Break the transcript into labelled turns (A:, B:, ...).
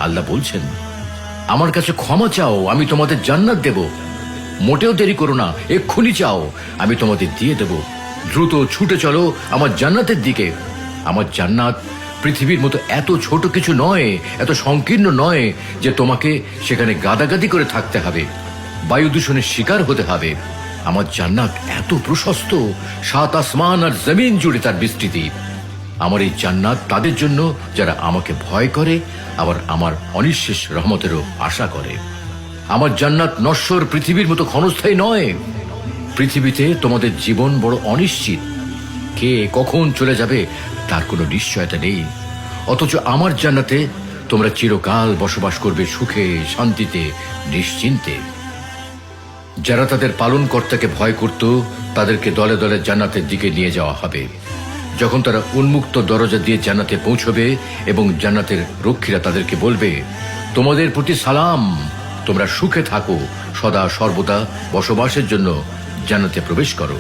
A: আল্লাহ বলছেন, আমার কাছে ক্ষমা চাও, আমি তোমাদের জান্নাত দেব। মোটেও দেরি করো না, এক্ষুনি চাও, আমি তোমাদের দিয়ে দেব। দ্রুত ছুটে চলো আমার জান্নাতের দিকে। আমার জান্নাত পৃথিবীর মতো এত ছোট কিছু নয়, এত সংকীর্ণ নয় যে তোমাকে সেখানে গাদাগাদি করে থাকতে হবে, বায়ু দূষণের শিকার হতে হবে। আমার জান্নাত এত প্রশস্ত, 7 আসমান আর জমিন জুড়ে তার বিস্তৃতি। আমার এই জান্নাত তাদের জন্য যারা আমাকে ভয় করে, আবার আমার অনিঃশেষ রহমতেরও আশা করে। আমার জান্নাত নশ্বর পৃথিবীর মতো ক্ষণস্থায়ী নয়। পৃথিবীতে তোমাদের জীবন বড় অনিশ্চিত, কে কখন চলে যাবে তার কোনো নিশ্চয়তা নেই। অথচ আমার জান্নাতে তোমরা চিরকাল বসবাস করবে সুখে, শান্তিতে, নিশ্চিন্তে। যারা তাদের পালনকর্তাকে ভয় করত, তাদেরকে দলে দলে জান্নাতের দিকে নিয়ে যাওয়া হবে। যখন তারা উন্মুক্ত দরজা দিয়ে জান্নাতে পৌঁছবে এবং জান্নাতের রক্ষীরা তাদেরকে বলবে, তোমাদের প্রতি সালাম, তোমরা সুখে থাকো, সদা সর্বদা বসবাসের জন্য জান্নাতে প্রবেশ করো।